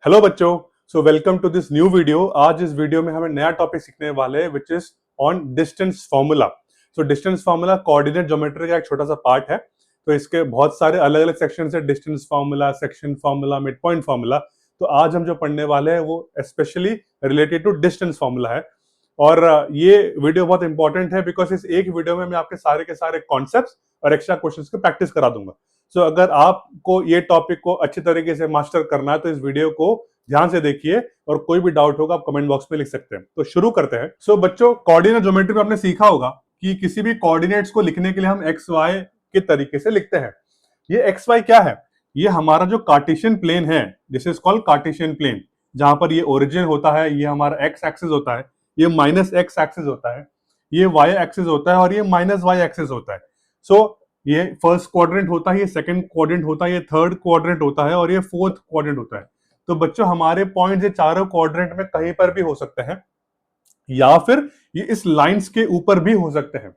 Hello बच्चों, so welcome to this new video. आज इस वीडियो में हमें नया टॉपिक सीखने वाले हैं which is on distance formula. So distance formula coordinate geometry का एक छोटा सा पार्ट है। तो इसके बहुत सारे अलग अलग सेक्शन है, distance formula, section formula, mid point formula. तो आज हम जो पढ़ने वाले हैं वो specially related to distance formula है। और ये वीडियो बहुत इंपॉर्टेंट है बिकॉज इस एक वीडियो में मैं आपके सारे के सारे कॉन्सेप्ट्स और एक्स्ट्रा क्वेश्चंस की प्रैक्टिस करा दूंगा। सो अगर आपको ये टॉपिक को अच्छी तरीके से मास्टर करना है तो इस वीडियो को ध्यान से देखिए और कोई भी डाउट होगा आप कमेंट बॉक्स में लिख सकते हैं। तो शुरू करते हैं। सो बच्चों, कोऑर्डिनेट ज्योमेट्री में आपने सीखा होगा कि किसी भी कोऑर्डिनेट्स को लिखने के लिए हम एक्स वाई के तरीके से लिखते हैं। ये एक्स वाई क्या है? ये हमारा जो कार्टेशियन प्लेन है, this is called Cartesian plane, जहां पर ये ओरिजिन होता है, ये हमारा एक्स एक्सिस होता है, ये माइनस एक्स एक्सिस होता है, ये वाई एक्सिस होता है और ये माइनस वाई एक्सिस होता है। सो ये फर्स्ट क्वाड्रेंट होता है, ये सेकंड क्वाड्रेंट होता है, ये थर्ड क्वाड्रेंट होता है और ये फोर्थ क्वाड्रेंट होता है। तो बच्चों, हमारे पॉइंट ये चारों क्वाड्रेंट में कहीं पर भी हो सकते हैं या फिर ये इस लाइंस के ऊपर भी हो सकते हैं।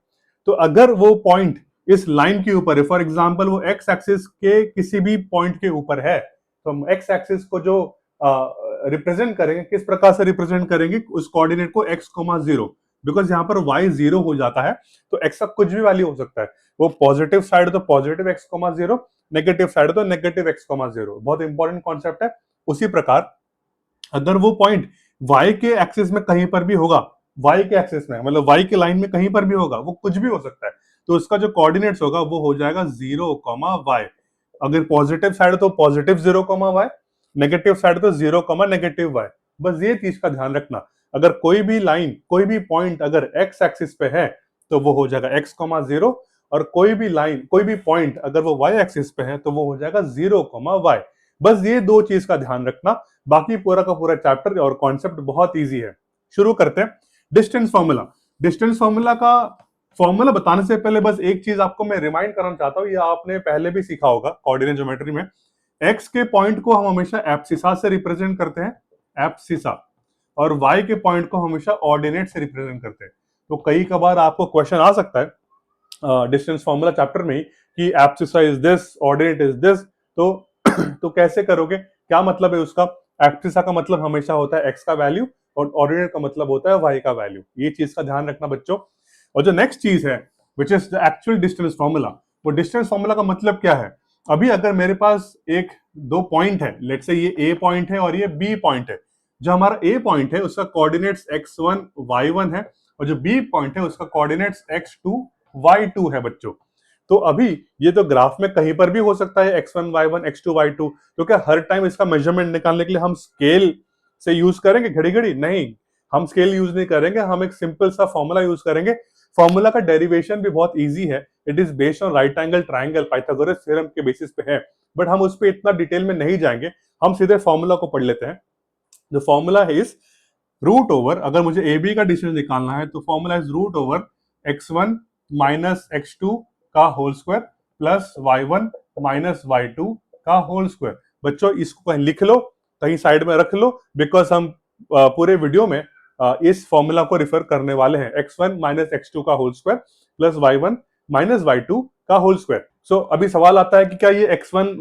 तो अगर वो पॉइंट इस लाइन के ऊपर है, फॉर एग्जांपल वो एक्स एक्सिस के किसी भी पॉइंट के ऊपर है, तो हम एक्स एक्सिस को जो रिप्रेजेंट करेंगे, किस प्रकार से रिप्रेजेंट करेंगे उस कोऑर्डिनेट को x, 0, बिकॉज यहाँ पर y 0 हो जाता है तो x का कुछ भी वैल्यू हो सकता है। वो पॉजिटिव साइड तो पॉजिटिव x, 0, नेगेटिव साइड तो नेगेटिव x, 0। बहुत इंपॉर्टेंट कॉन्सेप्ट है। उसी प्रकार अगर वो पॉइंट y के एक्सिस में कहीं पर भी होगा, y के एक्सिस में मतलब y के लाइन में कहीं पर भी होगा, वो कुछ भी हो सकता है, तो उसका जो कोऑर्डिनेट्स होगा वो हो जाएगा 0, y। अगर पॉजिटिव साइड तो पॉजिटिव 0, y, नेगेटिव साइड तो 0, नेगेटिव y। बस ये चीज का ध्यान रखना। अगर कोई भी लाइन, कोई भी पॉइंट अगर x एक्सिस पे है तो वो हो जाएगा x, 0, और कोई भी लाइन, कोई भी पॉइंट अगर वो y एक्सिस पे है तो वो हो जाएगा 0, y। बस ये दो चीज का ध्यान रखना, बाकी पूरा का पूरा चैप्टर और कॉन्सेप्ट बहुत इजी है। शुरू करते हैं। Distance formula. डिस्टेंस फार्मूला का फॉर्मूला बताने से पहले बस एक चीज आपको मैं रिमाइंड करना चाहता हूं, ये आपने पहले भी सीखा होगा कोऑर्डिनेट ज्योमेट्री में। एक्स के पॉइंट को हम हमेशा एब्सिसा से रिप्रेजेंट करते हैं, एब्सिसा, और वाई के पॉइंट को हमेशा ऑर्डिनेट से रिप्रेजेंट करते हैं। तो कई कबार आपको क्वेश्चन आ सकता है डिस्टेंस फार्मूला चैप्टर में ही कि abscissa is this, ordinate is this. तो कैसे करोगे, क्या मतलब है उसका? एब्सिसा का मतलब हमेशा होता है एक्स का वैल्यू और ऑर्डिनेट का मतलब होता है वाई का वैल्यू। ये चीज का ध्यान रखना बच्चों। और जो नेक्स्ट चीज है which is the actual distance formula, वो डिस्टेंस फार्मूला का मतलब क्या है? अभी अगर मेरे पास एक दो पॉइंट है, लेट्स से ये ए पॉइंट है और ये बी पॉइंट है। जो हमारा ए पॉइंट है उसका कोऑर्डिनेट्स x1, y1 है, और जो बी पॉइंट है उसका कोऑर्डिनेट्स x2, y2 है बच्चों। तो अभी ये तो ग्राफ में कहीं पर भी हो सकता है x1, y1, x2, y2। तो क्या हर टाइम इसका मेजरमेंट निकालने के लिए हम स्केल से यूज करेंगे घड़ी घड़ी? नहीं, हम स्केल यूज नहीं करेंगे, हम एक सिंपल सा फॉर्मूला यूज करेंगे। फॉर्मूला का डेरिवेशन भी बहुत इजी है, it is based on right angle triangle, Pythagoras theorem के बेसिस पे है, बट हम उस पर इतना डिटेल में नहीं जाएंगे, हम सीधे फॉर्मूला को पढ़ लेते हैं। The formula is root over, अगर मुझे ए बी का डिस्टेंस निकालना है तो formula is root over x1 minus x2 का whole square plus y1 minus y2 का होल स्क्वायर। बच्चों इसको कहीं लिख लो, कहीं साइड में रख लो, बिकॉज हम पूरे वीडियो में इस फॉर्मूला को रिफर करने वाले हैं, x1 माइनस x2 का whole square plus y1 minus y2 का होल स्क्वायर। सो अभी सवाल आता है कि क्या ये x1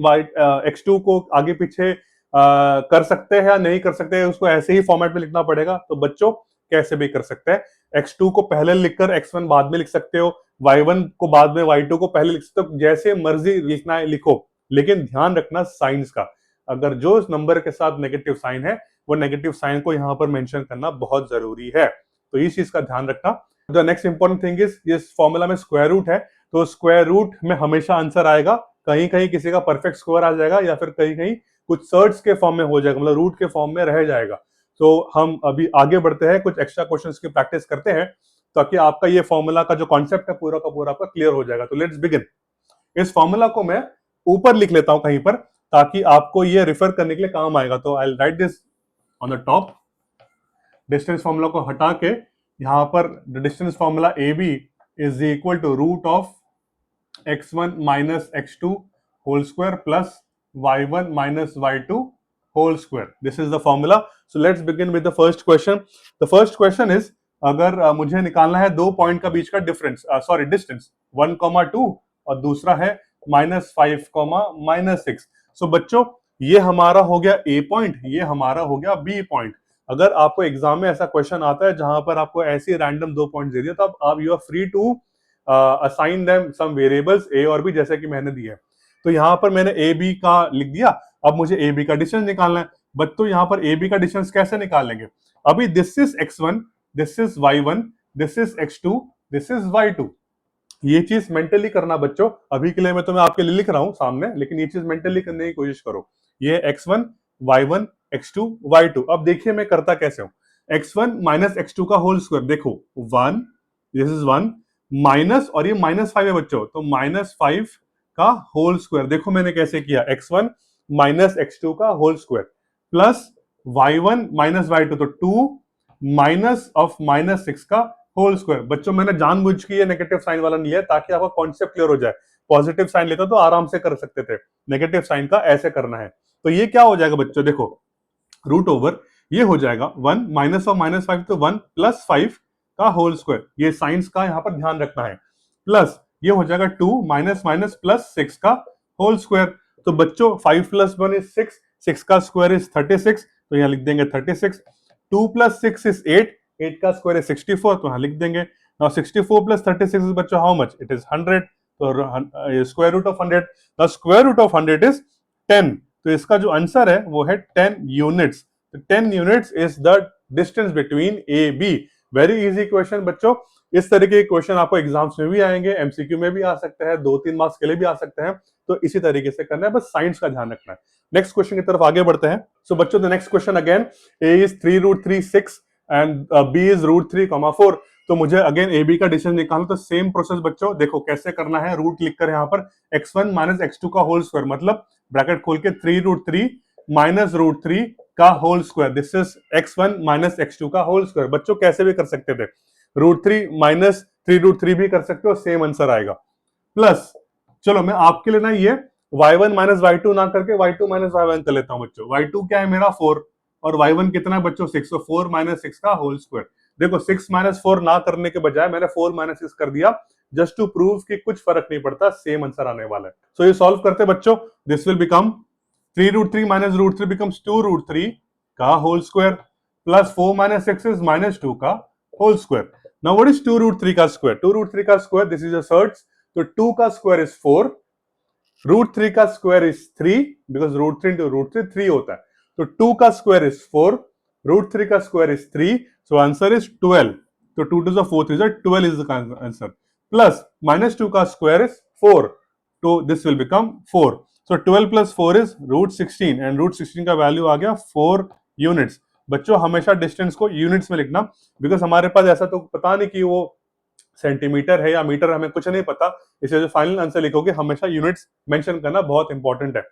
x2 को आगे पीछे कर सकते हैं या नहीं कर सकते हैं, उसको ऐसे ही फॉर्मेट में लिखना पड़ेगा। तो बच्चों कैसे भी कर सकते हैं, x2 को पहले लिखकर x1 बाद में लिख सकते हो, y1 को बाद में y2 को पहले लिख सकते हो, जैसे मर्जी लिखना है लिखो, लेकिन ध्यान रखना साइंस का। अगर जो इस नंबर के साथ नेगेटिव साइन है वो नेगेटिव साइन को यहाँ पर मेंशन करना बहुत जरूरी है, तो इस चीज का ध्यान रखना। The next important thing is, इस फॉर्मूला में स्क्वायर रूट है, तो स्क्वायर रूट में हमेशा आंसर आएगा, कहीं कहीं किसी का परफेक्ट स्क्वायर आ जाएगा या फिर कहीं कहीं कुछ सर्ट्स के फॉर्म में हो जाएगा, मतलब रूट के फॉर्म में रह जाएगा। तो हम अभी आगे बढ़ते हैं, कुछ एक्स्ट्रा क्वेश्चंस की प्रैक्टिस करते हैं ताकि आपका ये फॉर्मूला का जो कॉन्सेप्ट है पूरा का पूरा आपका क्लियर हो जाएगा। तो लेट्स बिगिन। इस फॉर्मूला को मैं ऊपर लिख लेता हूं कहीं पर, ताकि आपको ये रिफर करने के लिए काम आएगा। तो I write this on the top. Distance formula को हटा के यहां पर the distance formula A B is equal to root of x1 minus x2 whole square plus y1 minus y2 whole square. This is the formula. So let's begin with the first question. The first question is, अगर मुझे निकालना है दो point का बीच का difference, sorry distance 1, 2 और दूसरा है -5, -6। सो बच्चों ये हमारा हो गया ए पॉइंट, ये हमारा हो गया बी पॉइंट। अगर आपको एग्जाम में ऐसा क्वेश्चन आता है जहां पर आपको ऐसी रैंडम 2 पॉइंट दे दिया, तो आप you are free to assign them some variables A और बी, जैसे कि मैंने दिया है। तो यहाँ पर मैंने ए बी का लिख दिया। अब मुझे ए बी का डिस्टेंस निकालना है। बट तो यहाँ पर ए बी का डिस्टेंस कैसे निकालेंगे? अभी this is x1, this is y1, this is x2, this is y2। ये चीज मेंटली करना बच्चों। अभी के लिए मैं तुम्हें आपके लिए लिख रहा हूं सामने, लेकिन ये चीज मेंटली करने की कोशिश करो। ये x1, y1, x2, y2। अब देखिए मैं करता कैसे हूं। x1 माइनस x2 का होल स्क्वायर, देखो 1, दिस इज 1 माइनस, और ये -5 है बच्चों, तो -5 का होल स्क्वायर। देखो मैंने कैसे किया, x1 माइनस x2 का whole square plus y1 minus y2, तो 2 माइनस ऑफ -6 का होल स्क्वायर। बच्चों मैंने जानबूझ के ये नेगेटिव साइन वाला नहीं लिया ताकि आपका कॉन्सेप्ट क्लियर हो जाए। पॉजिटिव साइन लेता तो आराम से कर सकते थे, नेगेटिव साइन का ऐसे करना है। तो ये क्या हो जाएगा बच्चों, देखो रूट ओवर ये हो जाएगा 1 माइनस ऑफ -5, तो 1 प्लस 5 का होल स्क्वायर। ये साइंस का यहाँ पर ध्यान रखना है। प्लस ये हो जाएगा 2 माइनस माइनस प्लस 6 का होल स्क्वायर। तो बच्चों 5 प्लस 1 इज 6, 6 का स्क्वायर इज 36, तो यहाँ लिख देंगे 36। 2 प्लस 6 इज 8, 8 का स्क्वायर है 64, तो यहां लिख देंगे। नाउ 64 प्लस 36 इज बच्चों हाउ मच? It is 100। तो square root of 100, the square root of 100 is 10। तो इसका जो आंसर है वो है 10 units. 10 units is the distance between A B. Very easy question बच्चों। इस तरीके के क्वेश्चन आपको एग्जाम्स में भी आएंगे, एमसीक्यू में भी आ सकते हैं, 2-3 मार्क्स के लिए भी आ सकते हैं। तो इसी तरीके से करना है, बस साइंस का ध्यान रखना है। नेक्स्ट क्वेश्चन की तरफ आगे बढ़ते हैं। सो बच्चों the next question again, A is 3 root 3 6 and B is root 3, 4। तो मुझे अगेन ए बी का डिस्टेंस निकालना। तो सेम प्रोसेस बच्चों, देखो कैसे करना है। रूट लिखकर यहाँ पर x1 माइनस x2 का होल स्क्वायर, मतलब ब्रैकेट खोल के 3 रूट 3 माइनस रूट 3 का whole square. This is x1 minus x2 का होल स्क्वायर। बच्चों कैसे भी कर सकते थे, रूट 3 माइनस 3 रूट 3 भी कर सकते हो, सेम आंसर आएगा। प्लस चलो मैं आपके लिए ना ये y1 माइनस y2 ना करके y2 माइनस y1 कर लेता हूं बच्चों। y2 क्या है मेरा 4 और y1 कितना है बच्चों 6, तो 4 माइनस 6 का होल स्क्वायर। देखो 6 माइनस 4 ना करने के बजाय मैंने 4 माइनस 6 कर दिया, जस्ट टू प्रूव कि कुछ फर्क नहीं पड़ता, सेम आंसर आने वाला है। सो ये सॉल्व करते बच्चों, this will become 3 root 3 minus root 3 becomes 2 root 3 का whole square plus 4 minus 6 is -2 का whole square. Now what is 2 root 3 का स्क्वायर? 2 रूट 3 का square, this is a surd, तो 2 का स्क्वायर इज 4, रूट 3 का square is 3, because root 3 into root 3 3 होता है, तो 2 का स्क्वायर इज 4, रूट 3 का square is 3, so answer is 12। तो 2 to the 4 is 12 is the answer. Plus -2 का स्क्वायर इज 4, तो this will become 4। So 12 plus 4 is root 16 and root 16 का value आ गया 4 यूनिट्स। बच्चों हमेशा डिस्टेंस को यूनिट्स में लिखना, बिकॉज हमारे पास ऐसा तो पता नहीं कि वो सेंटीमीटर है या मीटर, हमें कुछ नहीं पता। इसलिए जो फाइनल आंसर लिखोगे हमेशा यूनिट्स मेंशन करना बहुत इंपॉर्टेंट है।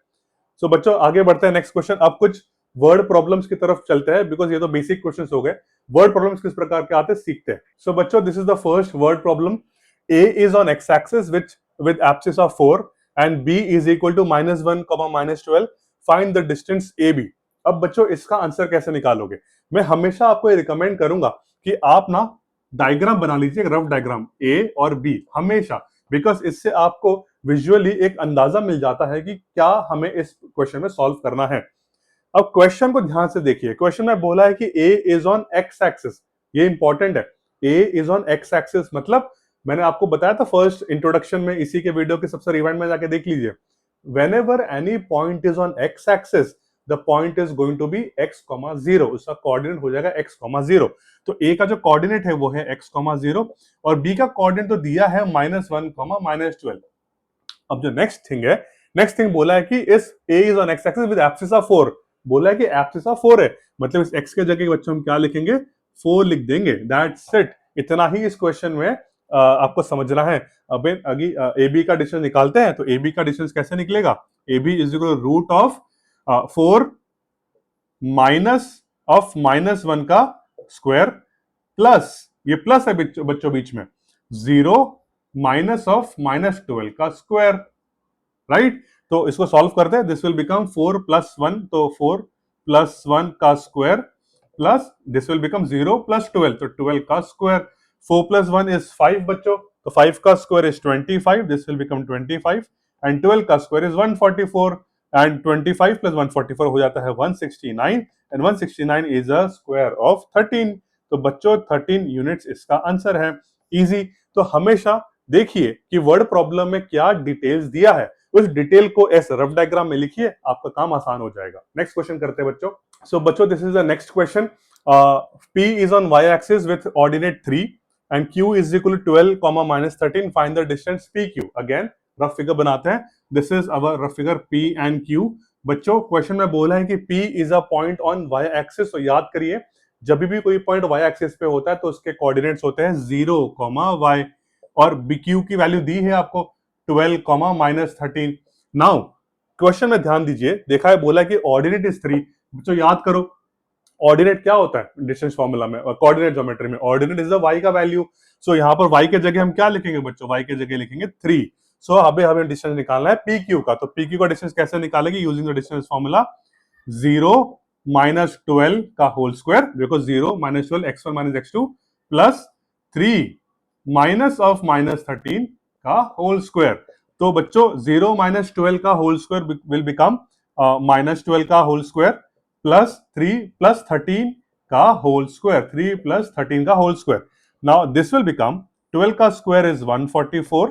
सो बच्चों आगे बढ़ते हैं नेक्स्ट क्वेश्चन। अब कुछ वर्ड प्रॉब्लम्स की तरफ चलते हैं, बिकॉज ये तो बेसिक क्वेश्चंस हो गए। वर्ड प्रॉब्लम्स किस प्रकार के आते हैं सीखते हैं। सो बच्चों this is the first word problem. A is on X axis with abscissa of 4 and B is equal to -1, -12। Find the distance A B. अब बच्चों इसका आंसर कैसे निकालोगे? मैं हमेशा आपको ये रिकमेंड करूंगा कि आप ना डायग्राम बना लीजिए, रफ डायग्राम ए और बी हमेशा, बिकॉज इससे आपको विजुअली एक अंदाजा मिल जाता है कि क्या हमें इस क्वेश्चन में सॉल्व करना है। अब क्वेश्चन को ध्यान से देखिए। क्वेश्चन में बोला है कि ए इज ऑन एक्स एक्सिस, ये इंपॉर्टेंट है। ए इज ऑन एक्स एक्सिस मतलब मैंने आपको बताया था फर्स्ट इंट्रोडक्शन में, इसी के वीडियो के सबसे रिवाइंड में जाके देख लीजिए। whenever any point is on x axis, the point is going to be x, 0। उसका कोऑर्डिनेट हो जाएगा x, 0। तो a का जो कोऑर्डिनेट है वो है x, 0 और b का कोऑर्डिनेट तो दिया है -1, -12। अब जो नेक्स्ट थिंग है, नेक्स्ट थिंग बोला है कि इस a is on x axis with abscissa of 4। बोला है कि एब्सिस ऑफ 4 है, मतलब इस x के जगह बच्चों हम क्या लिखेंगे? 4 लिख देंगे। That's it. इतना ही इस क्वेश्चन में आपको समझना है। अब अभी ए बी का डिस्टेंस निकालते हैं। तो ए बी का डिस्टेंस कैसे निकलेगा? A B is equal root of 4 minus of -1 का स्क्वायर प्लस, ये प्लस है बच्चों बीच में, 0 माइनस ऑफ -12 का स्क्वायर, राइट। तो इसको सॉल्व करते हैं। दिस विल बिकम 4 प्लस 1, तो 4 प्लस 1 का square plus this will become 0 plus 12, तो 12 का स्क्वायर। 4 प्लस 1 इज 5 बच्चों, तो 5 का square is 25, this will become 25 and 12 का स्क्वायर इज 144। एंड 25 प्लस 144 हो जाता है 169 and 169 is a square of 13। तो बच्चों 13 यूनिट्स इसका आंसर है। इजी। तो हमेशा देखिए कि वर्ड प्रॉब्लम में क्या डिटेल्स दिया है, उस डिटेल को एस रफ डायग्राम में लिखिए, आपका काम आसान हो जाएगा। नेक्स्ट क्वेश्चन करते हैं बच्चों। सो बच्चों this is the next question. P is on y-axis with ordinate 3 and Q is equal to 12, minus 13. Find the distance PQ. Again, rough figure बनाते हैं। This is our rough figure P and Q। बच्चों question में बोला है कि P is a point on y-axis, तो याद करिए जब भी कोई पॉइंट y-axis पे होता है तो उसके कोऑर्डिनेट्स होते हैं 0, y और BQ की वैल्यू दी है आपको 12, माइनस 13। नाउ क्वेश्चन में ध्यान दीजिए, देखा है बोला कि ऑर्डिनेट इज 3। बच्चों याद करो ऑर्डिनेट क्या होता है डिस्टेंस फॉर्मूला में और कोऑर्डिनेट ज्योमेट्री में, ऑर्डिनेट इज द y का वैल्यू। सो यहाँ पर y के जगह हम क्या लिखेंगे बच्चों, y के जगह लिखेंगे 3। सो अभी हमें डिस्टेंस निकालना है PQ का। तो PQ का डिस्टेंस कैसे निकालेंगे, using the distance formula 0 minus 12 का whole square, because 0 minus 12 x1 minus x2 plus 3 minus of minus 13 का होल स्क्वायर। तो बच्चों 0 माइनस 12 का whole square will become minus 12 का होल स्क्वायर प्लस 3 प्लस 13 का होल स्क्वायर, 3 प्लस 13 का whole square. Now this will become 12 का square is 144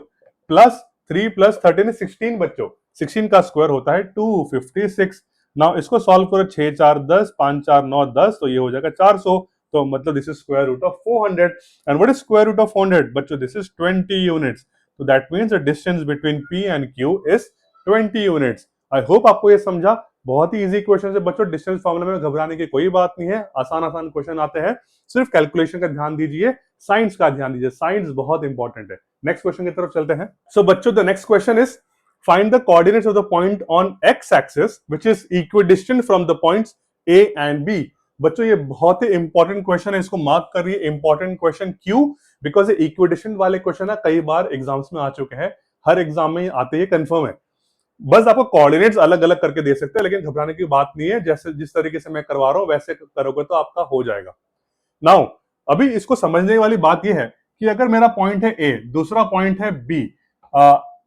plus 3 plus 13 is 16 बच्चों, 16 का स्क्वायर होता है 256। नाउ इसको सॉल्व करो, 6 4 10, 5 4 9 10, तो ये हो जाएगा 400। तो मतलब this is square root of 400 and what is square root of 400 बच्चों, दिस इज 20 यूनिट्स। तो that means the distance between P and Q is 20 units. I hope आपको ये समझा। बहुत ही इजी क्वेश्चन है बच्चों, डिस्टेंस फॉर्मूला में घबराने की कोई बात नहीं है, आसान आसान क्वेश्चन आते हैं, सिर्फ कैलकुलेशन का ध्यान दीजिए, साइंस का ध्यान दीजिए, साइंस बहुत इंपॉर्टेंट है। नेक्स्ट क्वेश्चन की तरफ चलते हैं। सो बच्चों the next question is find the coordinates of the point on X axis which is equidistant from the points A and B। बच्चों ये बहुत ही इंपॉर्टेंट क्वेश्चन है, इसको मार्क करिए इंपॉर्टेंट क्वेश्चन। क्यों? बिकॉज ये इक्विडिस्टेंट वाले क्वेश्चन है, कई बार एग्जाम्स में आ चुके हैं, हर एग्जाम में आते ही कंफर्म है। बस आपको कोऑर्डिनेट्स अलग अलग करके दे सकते हैं, लेकिन घबराने की बात नहीं है, जैसे जिस तरीके से मैं करवा रहा हूं वैसे करोगे तो आपका हो जाएगा। नाउ अभी इसको समझने वाली बात यह है कि अगर मेरा पॉइंट है A, दूसरा पॉइंट है B,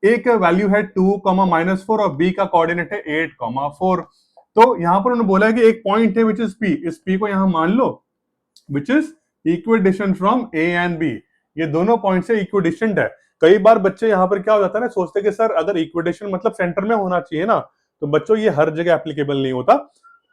A का वैल्यू है 2, माइनस 4 और B का कोऑर्डिनेट है 8, 4। तो यहां पर उन्होंने बोला है कि एक पॉइंट है विच इज P, इस P को यहां मान लो which is equidistant from A and B। ये दोनों पॉइंट से इक्विडिस्टेंट है। कई बार बच्चे यहाँ पर क्या हो जाता है ना, सोचते कि सर अगर इक्विडिस्टेंट मतलब सेंटर में होना चाहिए ना, तो बच्चों ये हर जगह एप्लीकेबल नहीं होता।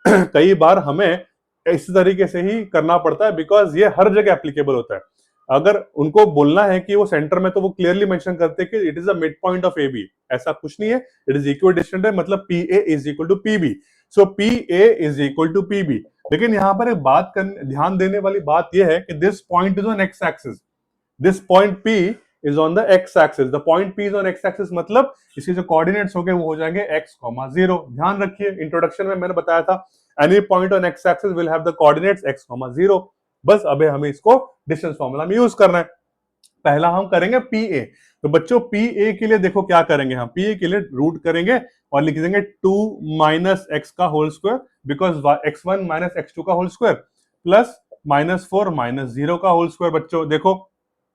कई बार हमें इस तरीके से ही करना पड़ता है, बिकॉज ये हर जगह एप्लीकेबल होता है। अगर उनको बोलना है कि वो सेंटर में, तो वो क्लियरली मेंशन करते हैं कि it is a mid point of AB। ऐसा कुछ नहीं है, इट इज इक्विडिस्टेंट है, मतलब PA is equal to PB। So PA is equal to PB। लेकिन यहाँ पर एक बात ध्यान देने वाली बात यह है कि this point is on X axis, this point P is on the x axis, the point P is on x axis, मतलब इसके जो कोऑर्डिनेट्स होंगे वो हो जाएंगे x, 0। ध्यान रखिए इंट्रोडक्शन में मैंने बताया था any point on x axis will have the coordinates x, 0। बस अबे हमें इसको डिस्टेंस फॉर्मूला में यूज करना है। पहला हम करेंगे PA। तो बच्चों PA के लिए देखो क्या करेंगे, हम PA के लिए रूट करेंगे और लिख देंगे 2 माइनस एक्स का whole square, because x1 minus x2 का whole square plus minus 4 minus 0 का होल स्क्वायर। बच्चों देखो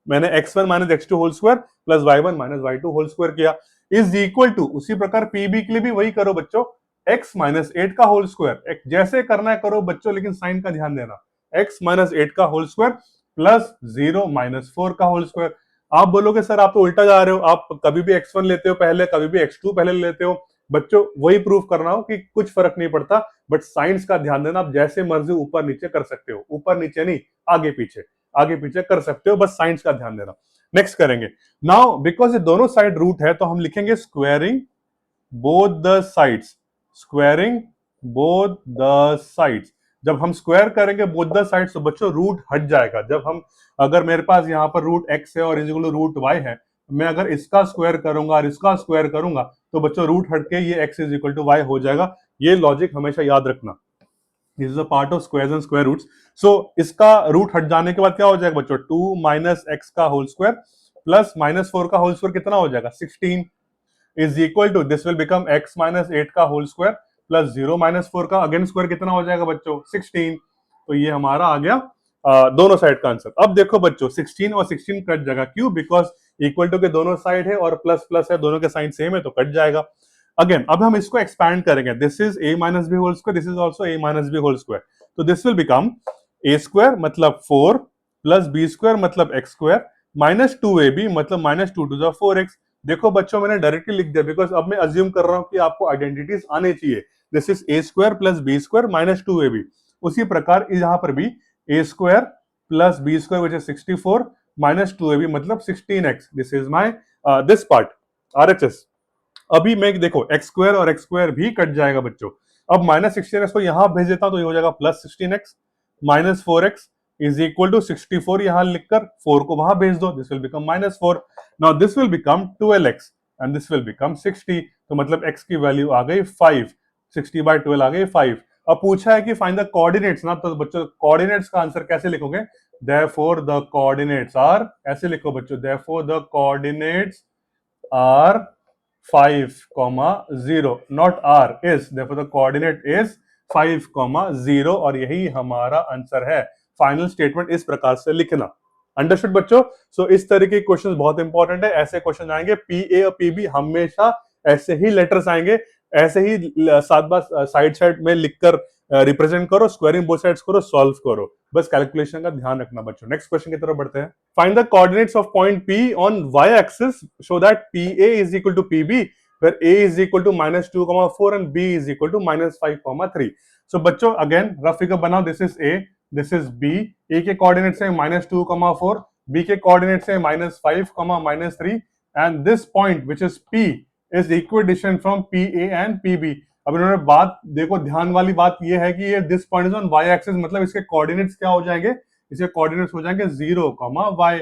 मैंने x1 minus x2 whole square plus y1 minus y2 whole square किया, इज इक्वल टू, उसी प्रकार PB के लिए भी वही करो बच्चों, x माइनस 8 का होल स्क्वायर। जैसे करना है करो बच्चों, लेकिन साइन का ध्यान देना, x माइनस 8 का होल स्क्वायर प्लस 0 माइनस 4 का होल स्क्वायर। आप बोलोगे सर आप तो उल्टा जा रहे हो, आप कभी भी x1 लेते हो पहले, कभी भी x2 पहले लेते हो। बच्चों वही प्रूफ करना हो कि कुछ फर्क नहीं पड़ता, बट साइंस का ध्यान देना, आप जैसे मर्जी ऊपर नीचे कर सकते हो, ऊपर नीचे नहीं, आगे पीछे आगे पीछे कर सकते हो, बस साइंस का ध्यान देना। नेक्स्ट करेंगे। नाउ बिकॉज ये दोनों साइड रूट है तो हम लिखेंगे squaring both the sides, squaring both the sides. जब हम स्क्वायर करेंगे बोथ द साइड्स तो बच्चों रूट हट जाएगा। जब हम, अगर मेरे पास यहाँ पर रूट x है और is equal to root y है, मैं अगर इसका स्क्वायर करूंगा और इसका स्क्वायर करूंगा तो बच्चों रूट हट के ये x is equal to y हो जाएगा। ये लॉजिक हमेशा याद रखना, this is a part of squares and square roots. So इसका रूट हट जाने के बाद क्या हो जाएगा बच्चों, 2 माइनस एक्स का होल स्क्वायर प्लस माइनस 4 का होल स्क्वायर कितना हो जाएगा, 16 is equal to, this will become x minus 8 का होल स्क्वायर प्लस 0 माइनस 4 का अगेन स्क्वायर कितना हो जाएगा बच्चों, 16। तो ये हमारा आ गया दोनों साइड का आंसर। अब देखो बच्चों 16 और 16 कट जाएगा, क्यों? बिकॉज इक्वल टू के दोनों साइड है और प्लस प्लस है, दोनों के साइन सेम है तो कट जाएगा। अगेन अब हम इसको एक्सपैंड करेंगे, this is a minus B whole square, this is also a minus B whole square, तो this will become a square मतलब 4 प्लस बी स्क्वायर मतलब एक्स स्क्वायर माइनस 2ab मतलब माइनस 2 टू द 4x। देखो बच्चों मैंने directly लिख दिया because अब मैं अज्यूम कर रहा हूं कि आपको आइडेंटिटीज आने चाहिए। This is a square plus B square minus 2ab। उसी प्रकार यहां पर भी a square plus B square which is 64 minus 2ab मतलब 16x। This is my this part RHS। अभी मैं देखो एक्स स्क्वायर और एक्स स्क्वायर भी कट जाएगा बच्चों। अब माइनस 16x को यहां भेज देता हूं तो ये हो जाएगा plus 16x minus 4x is equal to 64 यहां लिखकर 4 को वहां भेज दो, this will become minus 4। Now this will become 12x and this will become 60, तो मतलब x की वैल्यू आ गई 5, 60 बाय 12 आ गई 5। अब पूछा है कि फाइंड द कोऑर्डिनेट्स ना, तो बच्चों कोऑर्डिनेट्स का आंसर कैसे लिखोगे, देयरफॉर द कोऑर्डिनेट्स आर, ऐसे लिखो बच्चों, therefore the coordinates are 5,0 not r is, therefore the coordinate is 5,0 और यही हमारा आंसर है। फाइनल स्टेटमेंट इस प्रकार से लिखना। अंडरस्टूड बच्चों? सो इस तरह के क्वेश्चंस बहुत इंपॉर्टेंट है। ऐसे क्वेश्चन आएंगे पी ए और पीबी हमेशा ऐसे ही लेटर्स आएंगे, ऐसे ही साथ बात साइड साइड में लिखकर रिप्रेजेंट करो, स्क्वायरिंग बोथ साइड्स करो, सॉल्व करो, बस कैलकुलेशन का ध्यान रखना बच्चों। नेक्स्ट क्वेश्चन की तरफ बढ़ते हैं। Find the coordinates of point P on y axis so that PA is equal to PB where A is equal to -2,4 and B is equal to -5,3। सो बच्चों अगेन रफ फिगर बनाओ, this is A, this is B, A के coordinates है -2,4, B के coordinates है -5, -3 and this point which is P is equidistant from PA and PB। अब इन्होंने बात देखो, ध्यान वाली बात ये है कि ये this point is on y axis, मतलब इसके कोऑर्डिनेट्स क्या हो जाएंगे, इसके कोऑर्डिनेट्स हो जाएंगे 0, y।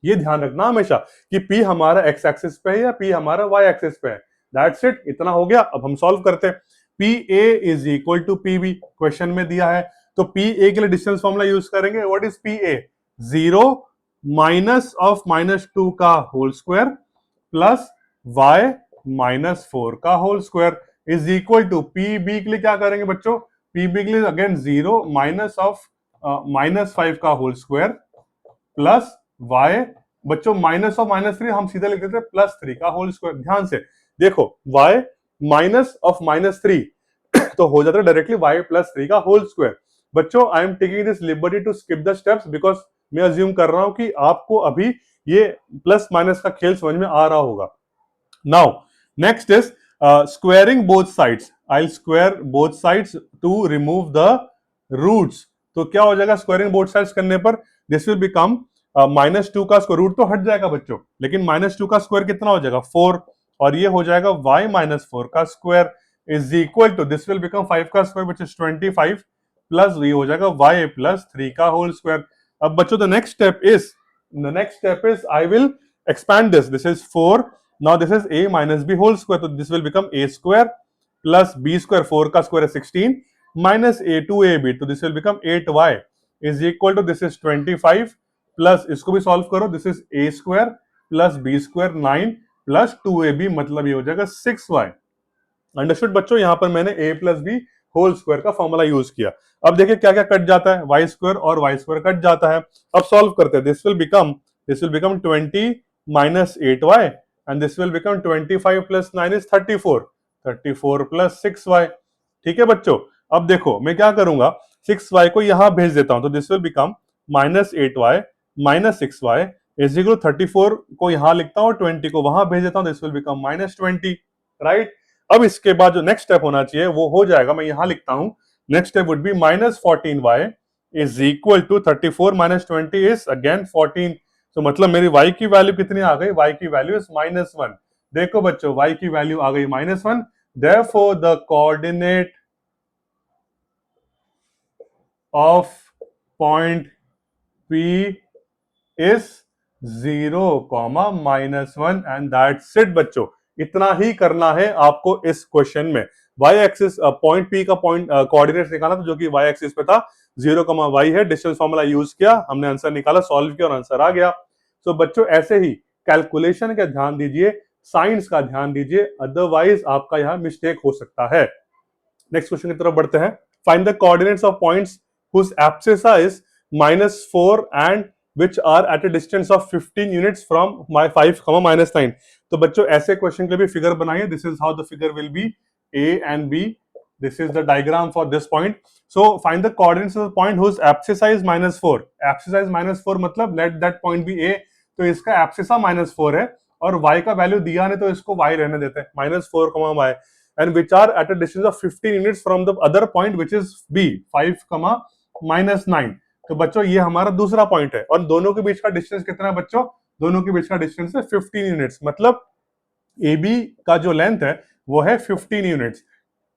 ये ध्यान रखना हमेशा कि P हमारा x एक्सिस पे है या P हमारा y एक्सिस पे है। दैट्स इट, इतना हो गया। अब हम सॉल्व करते हैं। PA is equal to PB question में दिया है, तो PA के लिए डिस्टेंस फॉर्मूला यूज करेंगे। What is PA? 0 minus of -2 का होल स्क्वायर प्लस y -4 का whole square is equal to PB के लिए क्या करेंगे बच्चों? PB के लिए अगेन 0 माइनस ऑफ -5 का होल स्क्वायर प्लस y, बच्चों माइनस ऑफ -3 हम सीधा लिख देते हैं +3 का होल स्क्वायर। ध्यान से देखो, y माइनस ऑफ -3 तो हो जाता है डायरेक्टली y +3 का होल स्क्वायर। बच्चों I am taking this liberty to skip the steps because मैं अज्यूम कर रहा हूं कि आपको अभी ये प्लस माइनस का खेल समझ में आ रहा होगा। Now next is squaring both sides. I square both sides to remove the roots. तो क्या हो जाएगा स्क्वायरिंग बोथ साइड्स करने पर? दिस विल बिकम -2 का स्क्वायर रूट तो हट जाएगा बच्चों, लेकिन -2 का स्क्वायर कितना हो जाएगा? 4, और ये हो जाएगा y -4 का square is equal to this will become 5 का स्क्वायर विच इज 25 प्लस ये हो जाएगा y +3 का होल स्क्वायर। अब बच्चों the next step is I will expand this is 4, now this is a minus b whole square, so this will become a square plus b square, 4 का square है 16 minus a 2ab, तो this will become 8y is equal to this is 25 plus इसको भी solve करो, this is a square plus b square 9 plus 2ab मतलब ये हो जाएगा 6y। अंडरस्टूड बच्चों? यहां पर मैंने a plus B whole square का फॉर्मूला यूज किया। अब देखिए क्या क्या कट जाता है, y स्क्वायर और y स्क्वायर कट जाता है। अब सॉल्व करते हैं। This will become 20 minus 8y and this will become 25 plus 9 is 34, 34 plus 6y। ठीक है बच्चों? अब देखो मैं क्या करूंगा, 6y को यहां भेज देता हूं, तो this will become -8y minus 6y is equal to 34 को यहां लिखता हूं, 20 को वहां भेज देता हूं, दिस विल बिकम -20, राइट। अब इसके बाद जो नेक्स्ट स्टेप होना चाहिए वो हो जाएगा, मैं यहां लिखता हूं, next step would be -14y is equal to 34 minus 20 is again 14। तो मतलब मेरी y की वैल्यू कितनी आ गई? y की वैल्यू इज -1। देखो बच्चों y की वैल्यू आ गई -1, therefore the coordinate of point P is 0, -1 and that's it बच्चों। इतना ही करना है आपको इस क्वेश्चन में। y एक्सिस पॉइंट P का पॉइंट कोऑर्डिनेट्स निकाला था जो कि y एक्सिस पे था, 0, y है, डिस्टेंस फॉर्मूला यूज किया, हमने आंसर निकाला, सॉल्व किया और आंसर आ गया। तो बच्चों ऐसे ही कैलकुलेशन का ध्यान दीजिए, साइंस का ध्यान दीजिए, अदरवाइज आपका यहां मिस्टेक हो सकता है। नेक्स्ट क्वेश्चन की तरफ बढ़ते हैं। Find the coordinates of points whose abscissa is -4 and which are at a distance of 15 units from my 5, -9. तो बच्चों ऐसे क्वेश्चन के लिए भी फिगर बनाइए. This is how the figure will be. A and B. This is the diagram for this point. So find the coordinates of the point whose abscissa is -4. Abscissa is -4 मतलब let that point be A. तो इसका abscissa -4 है और y का value दिया नहीं तो इसको y रहने देते हैं. -4, y. And which are at a distance of 15 units from the other point which is B. 5, -9. तो बच्चों ये हमारा दूसरा पॉइंट है और दोनों के बीच का डिस्टेंस कितना है बच्चों? दोनों के बीच का डिस्टेंस है 15 यूनिट्स. मतलब ए बी का जो लेंथ है वो है 15 यूनिट्स.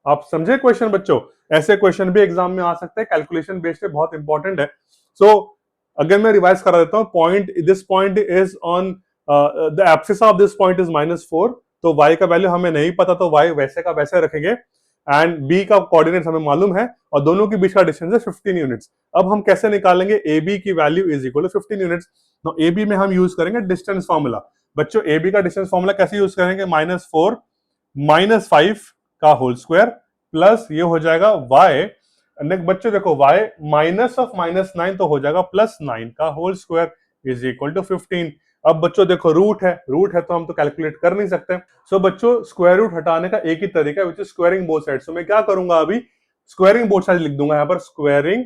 आप समझे क्वेश्चन बच्चों? ऐसे क्वेश्चन भी एग्जाम में आ सकते हैं, कैलकुलेशन बेस्ड है, बहुत इंपॉर्टेंट है. सो अगर मैं रिवाइज करा देता हूं, point this point is on the abscess of this point is -4. तो y का वैल्यू हमें नहीं पता तो y वैसे का वैसे रखेंगे एंड b का कोऑर्डिनेट्स हमें मालूम है और दोनों के बीच का डिस्टेंस है 15 यूनिट्स. अब हम कैसे निकालेंगे ab की value is equal to 15 units. No ab में हम यूज करेंगे डिस्टेंस फार्मूला. बच्चों ab का डिस्टेंस फार्मूला कैसे यूज करेंगे? -4 -5 का होल स्क्वायर प्लस ये हो जाएगा y. बच्चों देखो y माइनस ऑफ -9 तो हो जाएगा +9 का whole square is equal to 15. अब बच्चों देखो रूट है तो हम तो कैलकुलेट कर नहीं सकते. सो बच्चों स्क्वायर रूट हटाने का एक ही तरीका है, which is squaring both sides. So मैं क्या करूंगा अभी? स्क्वायरिंग बोथ साइड्स लिख दूंगा यहां पर, स्क्वायरिंग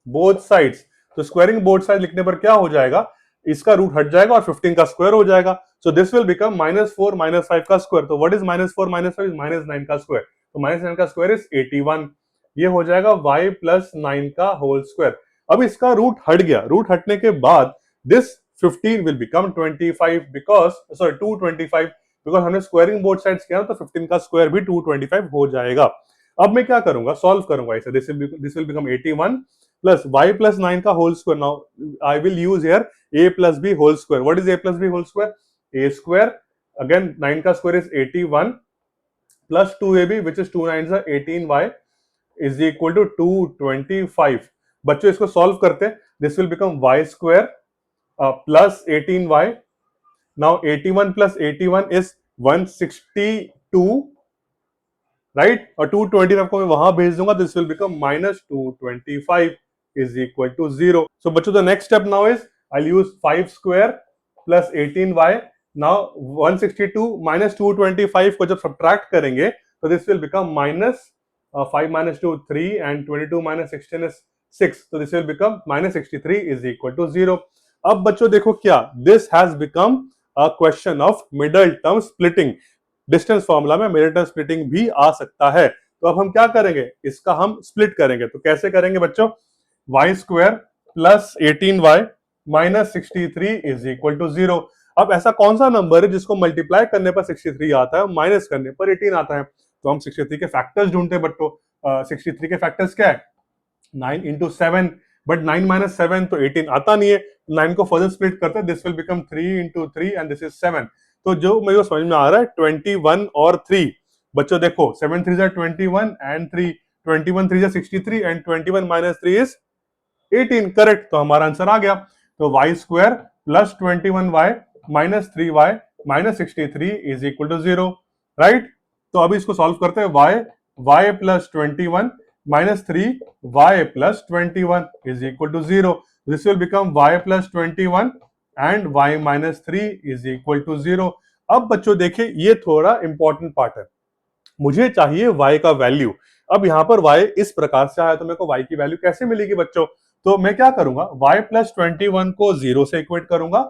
बोथ साइड्स. तो स्क्वायरिंग बोथ साइड लिखने पर क्या हो जाएगा? इसका रूट हट जाएगा और 15 का स्क्वायर हो जाएगा. सो दिस विल बिकम -4 -5 का स्क्वायर. तो व्हाट इज -4 -5 इज -9 का स्क्वायर. तो -9 का स्क्वायर इज 81. ये हो जाएगा y + 9 का होल स्क्वायर. अब इसका रूट हट गया. रूट हटने के बाद this 15 will become 25 because 225 because हमने स्क्वायरिंग बोथ साइड्स किया तो 15 का स्क्वायर भी 225 हो जाएगा. अब मैं क्या करूंगा? सॉल्व करूंगा इसे. This will become 81 plus y + 9 का whole square. Now I will use here a + b whole square. What is a + b whole square? a square again 9 का square is 81 plus 2ab which is 2 9s are 18y is equal to 225. बच्चों इसको solve करते हैं. This will become y square plus 18y. Now 81 plus 81 is 162, right? और 225 को मैं वहां भेज दूंगा. This will become -225 is equal to 0. So बच्चों the next step now is I'll use 5 square plus 18y. Now 162 minus 225 को जब सब्ट्रैक्ट करेंगे तो this will become -5 - 2 3 and 22 - 16 is 6. So this will become -63 is equal to 0. अब बच्चों देखो क्या, this has become a question of middle term splitting. Distance formula में middle term splitting भी आ सकता है. तो अब हम क्या करेंगे? इसका हम स्प्लिट करेंगे. तो कैसे करेंगे बच्चों? y square plus 18y minus 63 is equal to 0. अब ऐसा कौन सा नंबर है जिसको मल्टीप्लाई करने पर 63 आता है और माइनस करने पर 18 आता है? तो हम 63 के फैक्टर्स ढूंढते हैं बच्चों. 63 के फैक्टर्स क्या है? 9 × 7. बट 9 - 7 तो 18 आता नहीं है. 9 को फर्दर स्प्लिट करते हैं. This will become 3 × 3 and this is 7. तो जो मेरे को समझ में आ रहा है 21 और 3. बच्चों देखो 7 3 are 21 and 3 21 3 are 63 and 21 - 3 is 18. Correct. तो हमारा आंसर आ गया. तो y square plus 21y minus 3y minus 63 is equal to 0. Right. तो अभी इसको सॉल्व करते हैं. y plus 21 minus 3y plus 21 is equal to 0. This will become y plus 21 and y minus 3 is equal to 0. अब बच्चों देखिए ये थोड़ा इंपॉर्टेंट पार्ट है. मुझे चाहिए y का वैल्यू. अब यहां पर y इस प्रकार से आया तो मेरे को y की वैल्यू कैसे मिलेगी बच्चों? तो मैं क्या करूंगा? y plus 21 को 0 से इक्वेट करूंगा,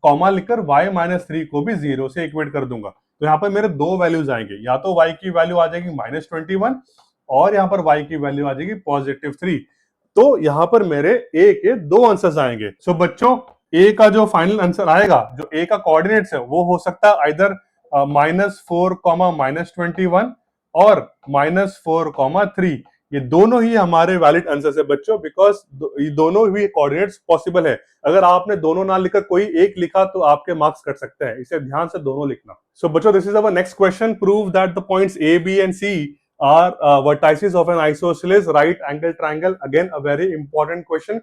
कॉमा लिखकर y minus 3 को भी 0 से इक्वेट कर दूंगा. तो यहाँ पर मेरे दो वैल्यूज आएंगे. या तो y की वैल्यू आ जाएगी -21 और यहां पर y की वैल्यू आ जाएगी +3. तो यहां पर मेरे a के दो आंसर्स आएंगे. सो बच्चों a का जो फाइनल आंसर आएगा, जो a का कोऑर्डिनेट्स है वो हो सकता है आइदर -4, -21 और -4, 3. ये दोनों ही हमारे वैलिड आंसर्स है बच्चों, बिकॉज ये दोनों ही कोऑर्डिनेट्स पॉसिबल है. अगर आपने दोनों ना लिखकर कोई एक लिखा तो आपके मार्क्स कट सकते हैं. इसे ध्यान से दोनों लिखना. सो बच्चों this is our next question. Prove that the points a, b and c are vertices of an isosceles right angle triangle. Again a very important question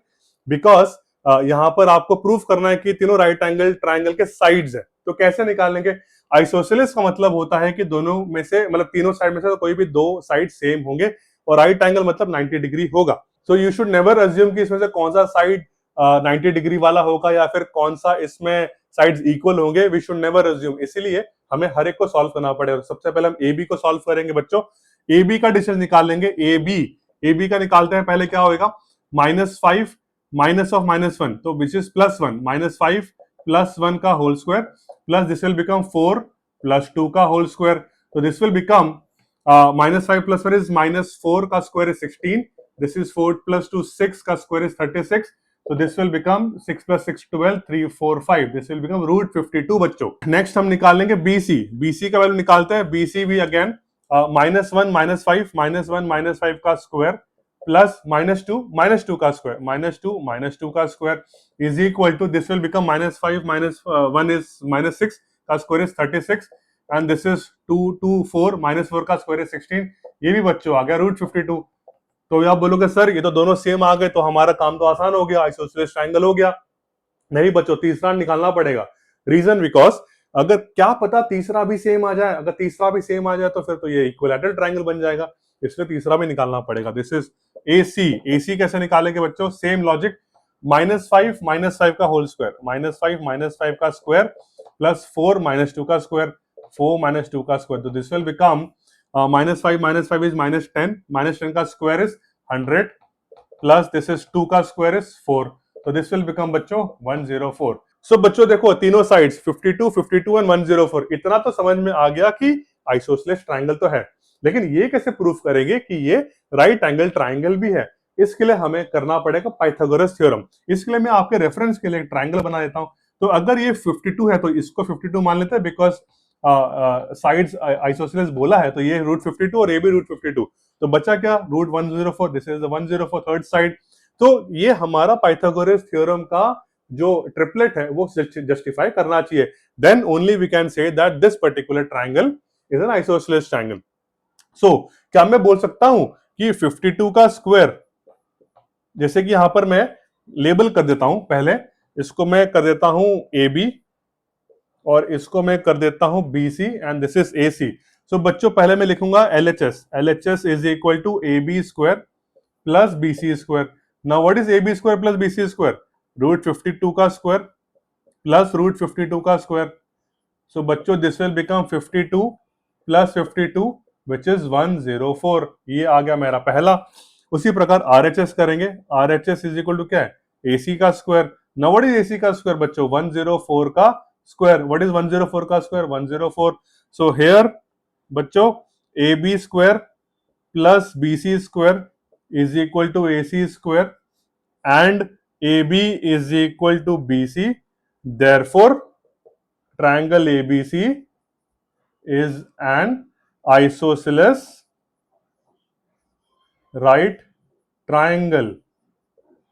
because यहां पर आपको प्रूफ करना है कि तीनों राइट एंगल ट्रायंगल के sides है. तो कैसे निकालेंगे? आइसोसेलेस का मतलब होता है कि दोनों में से, मतलब तीनों साइड में से तो कोई भी दो साइड सेम होंगे और राइट एंगल मतलब 90 डिग्री होगा. So you should never assume कि इसमें से कौन सा साइड 90 डिग्री वाला होगा या फिर कौन सा इसमें साइड्स इक्वल होंगे, वी शुड नेवर अज्यूम। इसीलिए हमें हर एक को सॉल्व करना पड़ेगा। सबसे पहले हम ए बी को सॉल्व करेंगे बच्चों। ए बी का डिस्टेंस निकाल लेंगे। ए बी का निकालते हैं, पहले क्या होगा, -5 माइनस ऑफ -1, तो विच इज +1, -5 +1 का whole square plus this will become 4 +2 का होल स्क्वायर। तो दिस विल बिकम -5 + 1 इज -4 का स्क्वायर इज 16, दिस इज 4 + 2 6 का square is 36, so this will become 6 + 6 12 3 4 5, this will become √52 बच्चों। नेक्स्ट हम निकालेंगे BC। BC का वैल्यू निकालते हैं। BC भी अगेन -1 -5 -1 -5 का स्क्वायर प्लस -2 का स्क्वायर -2 का square is equal to, this will become -5 -1 is -6 का square is 36 and this is 2 2 4 -4 का स्क्वायर इज 16। ये भी बच्चों आ गया √52। तो आप बोलोगे सर ये तो दोनों सेम आ गए तो हमारा काम तो आसान हो गया, आइसोसेलेस ट्रायंगल हो गया। नहीं बच्चों, तीसरा निकालना पड़ेगा। रीजन बिकॉज अगर क्या पता तीसरा भी सेम आ जाए, अगर तीसरा भी सेम आ जाए तो फिर तो ये इक्विलैटरल ट्रायंगल बन जाएगा, इसलिए तीसरा भी निकालना पड़ेगा। This is AC। AC कैसे निकालेंगे बच्चों? सेम लॉजिक, -5 -5 का होल स्क्वायर, -5 -5 का स्क्वायर प्लस 4 -2 का स्क्वायर, 4 -2 का स्क्वायर, तो दिस विल बिकम -5 -5 इज -10, -10 का square is 100 plus this is 2 का स्क्वायर इज 4, तो दिस विल बिकम बच्चों 104। सो बच्चों देखो तीनों साइड्स 52 52 एंड 104, इतना तो समझ में आ गया कि आइसोसेलेस ट्रायंगल तो है, लेकिन ये कैसे प्रूफ करेंगे कि ये राइट एंगल ट्रायंगल भी है? इसके लिए हमें करना पड़ेगा पाइथागोरस थ्योरम। इसके लिए मैं आपके रेफरेंस के लिए ट्रायंगल बना देता हूं। तो अगर ये 52 है तो इसको 52 मान लेते हैं, बिकॉज साइड्स आइसोसेलेस बोला है, तो ये √52 और ये भी √52, तो बचा क्या, √104, this is the 104 third side. तो ये हमारा पाइथागोरस थ्योरम का जो ट्रिपलेट है वो जस्टिफाई करना चाहिए। Then only we can say that this particular triangle is an isosceles triangle. So क्या मैं बोल सकता हूं कि 52 का स्क्वायर, जैसे कि यहां पर मैं लेबल कर देता हूं, पहले इसको मैं कर देता हूं AB और इसको मैं कर देता हूं BC and this is AC। So बच्चों पहले मैं लिखूंगा LHS is equal to AB square plus BC square. Now what is AB square plus BC square? √52 का स्क्वायर प्लस √52 का स्क्वायर। सो बच्चों this will become 52 plus 52 which is 104। ये आ गया मेरा पहला। उसी प्रकार RHS करेंगे। RHS इज इक्वल टू क्या है? AC का square. Now what is AC का स्क्वायर बच्चों? 104 का स्क्वायर। व्हाट इज 104 का स्क्वायर? 104। सो हियर बच्चों AB square plus BC square is equal to AC square and AB is equal to BC, therefore triangle ABC is an isosceles right triangle।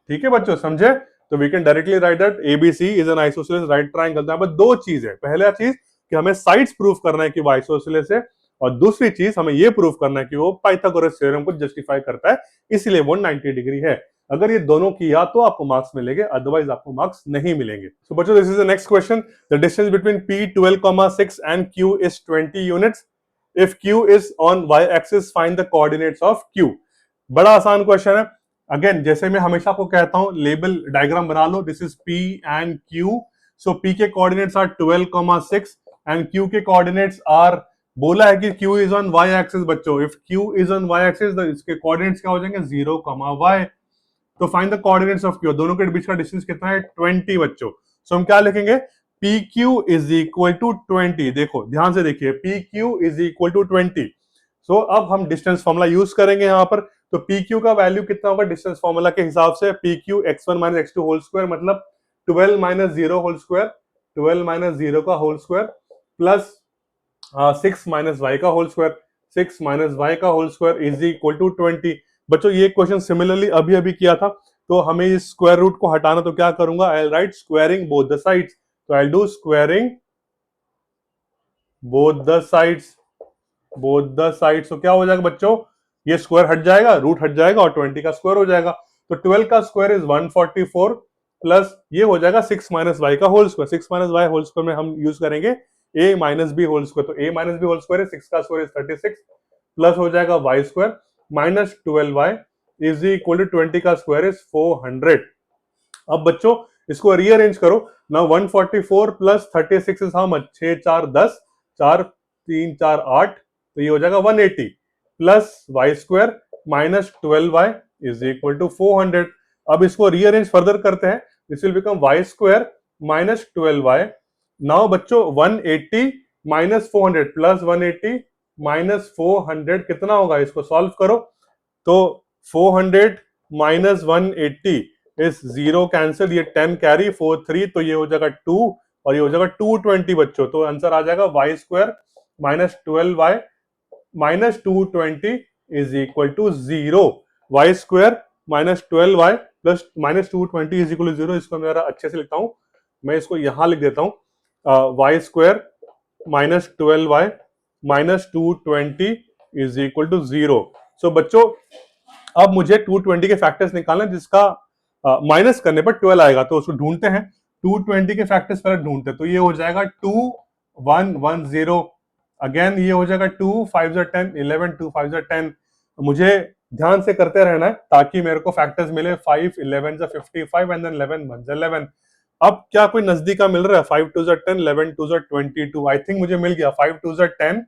ठीक है बच्चों, समझे? तो we can directly write that ABC is an isosceles right triangle. यहाँ पर दो चीज है, पहला चीज कि हमें साइड्स प्रूफ करना है कि वो आइसोसेलेस है, और दूसरी चीज हमें ये प्रूफ करना है कि वो पाइथागोरस थ्योरम को जस्टिफाई करता है, इसलिए 190 डिग्री है। अगर ये दोनों किया तो आपको मार्क्स मिलेंगे, अदरवाइज आपको मार्क्स नहीं मिलेंगे। सो बच्चों this is the next question. The distance between P12,6 and Q is 20 units. If Q is on y axis find the coordinates of Q। बड़ा आसान क्वेश्चन है। अगेन जैसे मैं हमेशा आपको कहता हूं, लेबल डायग्राम बना लो। This is P and Q। So P के कोऑर्डिनेट्स आर 12,6 एंड Q के कोऑर्डिनेट्स आर, बोला है कि Q is on y axis बच्चों। If Q is on y axis तो इसके कोऑर्डिनेट्स क्या हो जाएंगे? 0, y। तो find the coordinates of Q। दोनों के बीच का डिस्टेंस कितना है? 20 बच्चों। सो हम क्या लिखेंगे? PQ is equal to 20। देखो ध्यान से देखिए, PQ is equal to 20। So अब हम डिस्टेंस फॉर्मूला यूज करेंगे यहां पर। तो PQ का वैल्यू कितना होगा डिस्टेंस फॉर्मूला के हिसाब से? PQ x1 - x2 whole square, मतलब 12 - 0 होल स्क्वायर, 12 - 0 का होल स्क्वायर प्लस 6 - y का होल स्क्वायर, 6 - y का whole square is equal to 20। बच्चों ये क्वेश्चन सिमिलरली अभी अभी किया था, तो हमें इस स्क्वायर रूट को हटाना, तो क्या करूंगा? I will write squaring both the sides. तो I will do squaring both the sides, तो क्या हो जाएगा बच्चों? ये स्क्वायर हट जाएगा, रूट हट जाएगा और 20 का स्क्वायर हो जाएगा। तो 12 का स्क्वायर इज 144 प्लस ये हो जाएगा 6 - y का whole square. 6 - y whole square में हम यूज करेंगे a - b होल स्क्वायर। तो a - b होल स्क्वायर है 6 का स्क्वायर इज 36 प्लस हो जाएगा y square minus 12y is equal to 20 का स्क्वायर इज 400। अब बच्चों इसको रीअरेंज करो ना। 144 प्लस 36 इज हाउ मच? 6 4 10, 4 3 4 8, तो ये हो जाएगा 180 plus y square minus 12y is equal to 400। अब इसको रीअरेंज फर्दर करते हैं, this will become y square minus 12y। Now बच्चों 180 माइनस 400 प्लस 180 माइनस 400 कितना होगा? इसको सॉल्व करो तो 400 माइनस 180 इस 0 कैंसिल, ये 10 कैरी 4 3, तो ये हो जाएगा 2 और ये हो जाएगा 220 बच्चों। तो आंसर आ जाएगा y square minus 12y minus 220 is equal to 0। Y square minus 12y plus minus 220 is equal to 0। इसको मैं अच्छे से लिखता हूं, मैं इसको यहां लिख देता हूं, y square minus 12y minus 220 is equal to 0। So बच्चों अब मुझे 220 के फैक्टर्स निकालना है, जिसका माइनस करने पर 12 आएगा, तो उसको ढूंढते हैं। 220 के फैक्टर्स पहले ढूंढते हैं, तो ये हो जाएगा 2 1 1 0, अगेन ये हो जाएगा 2 5 10 11 2 5 10। मुझे ध्यान से करते रहना है ताकि मेरे को फैक्टर्स मिले। 5 11 55 एंड देन 11 1 11। अब क्या कोई नजदीका मिल रहा है? 5 2 10 11 2 22, आई थिंक मुझे मिल गया। 5 2 10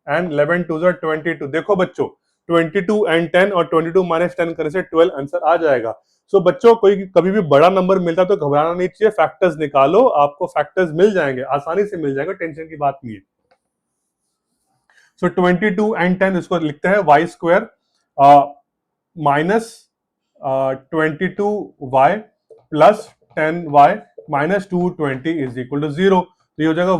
एंड 11 2 22। देखो बच्चों 22 एंड 10 और 22 माइनस 10 करने से 12 आंसर आ जाएगा। सो बच्चों कोई कभी भी बड़ा नंबर मिलता है तो घबराना नहीं चाहिए, फैक्टर्स निकालो, आपको फैक्टर्स मिल जाएंगे, आसानी से मिल जाएगा, टेंशन की बात नहीं है। सो 22 एंड 10 इसको लिखते हैं y square minus 22y plus 10y minus 220 is equal to 0। तो ये हो जाएगा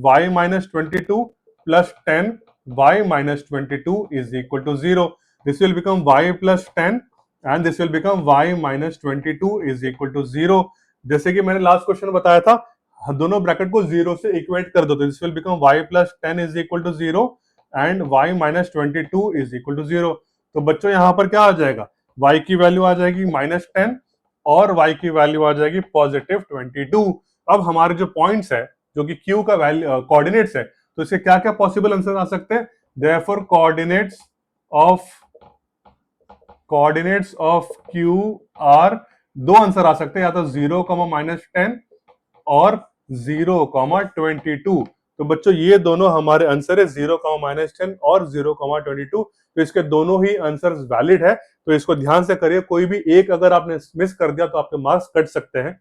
y minus 22 plus 10y minus 22 is equal to 0। This will become y plus 10 and this will become y minus 22 is equal to 0। जैसे कि मैंने last question बताया था, दोनों ब्रैकेट को 0 से इक्वेट कर दो, तो this will become y plus 10 is equal to 0 and y minus 22 is equal to 0। तो बच्चों यहां पर क्या आ जाएगा? y की वैल्यू आ जाएगी माइनस 10 और y की वैल्यू आ जाएगी पॉजिटिव 22। अब हमारे जो पॉइंट्स है, जो कि q का वैल्यू कोऑर्डिनेट्स है, तो इससे क्या क्या पॉसिबल आंसर आ सकते हैं? Therefore coordinates of q are, दो आंसर आ सकते हैं, या तो 0 माइनस 10 और 0 22। तो बच्चों ये दोनों हमारे आंसर है, 0 माइनस 10 और 0 22। तो इसके दोनों ही आंसर वैलिड है, तो इसको ध्यान से करिए। कोई भी एक अगर आपने मिस कर दिया तो आपके मार्क्स कट सकते हैं,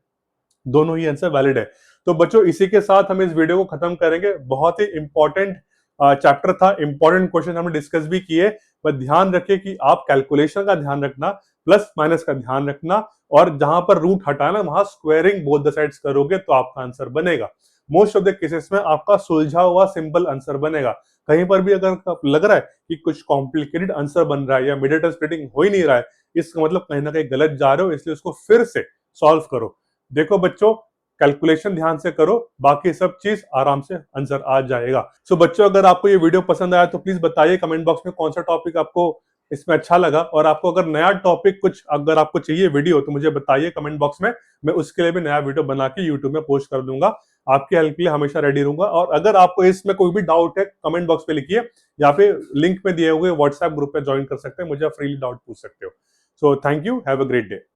दोनों ही आंसर वैलिड है। तो बच्चों इसी के साथ हम इस वीडियो को खत्म करेंगे। बहुत ही इंपॉर्टेंट चैप्टर था, इंपॉर्टेंट क्वेश्चन हमने डिस्कस भी किए, पर ध्यान रखिए कि आप कैलकुलेशन का ध्यान रखना, प्लस माइनस का ध्यान रखना, और जहां पर रूट हटाना वहां स्क्वायरिंग बोथ द साइड्स करोगे तो आपका आंसर बनेगा। मोस्ट ऑफ द केसेस में आपका सुलझा हुआ सिंपल आंसर बनेगा। कहीं पर भी अगर लग रहा है कि कुछ कॉम्प्लिकेटेड आंसर बन रहा है या मिड टर्म स्प्लिटिंग हो ही नहीं रहा है, इसका मतलब कहीं ना कहीं गलत जा रहे हो, इसलिए उसको फिर से सॉल्व करो। देखो बच्चों कैलकुलेशन ध्यान से करो, बाकी सब चीज आराम से आंसर आ जाएगा। सो बच्चों अगर आपको ये वीडियो पसंद आया तो प्लीज बताइए कमेंट बॉक्स में कौन सा टॉपिक आपको इसमें अच्छा लगा, और आपको अगर नया टॉपिक कुछ अगर आपको चाहिए वीडियो तो मुझे बताइए कमेंट बॉक्स में, मैं उसके लिए भी नया वीडियो बना के यूट्यूब में पोस्ट कर दूंगा। आपकी हेल्प के लिए हमेशा रेडी रहूंगा। और अगर आपको इसमें कोई भी डाउट है कमेंट बॉक्स पे लिखिए, या फिर लिंक में दिए हुए व्हाट्सएप ग्रुप पे ज्वाइन कर सकते हैं, मुझे फ्रीली डाउट पूछ सकते हो। So thank you, have a great day.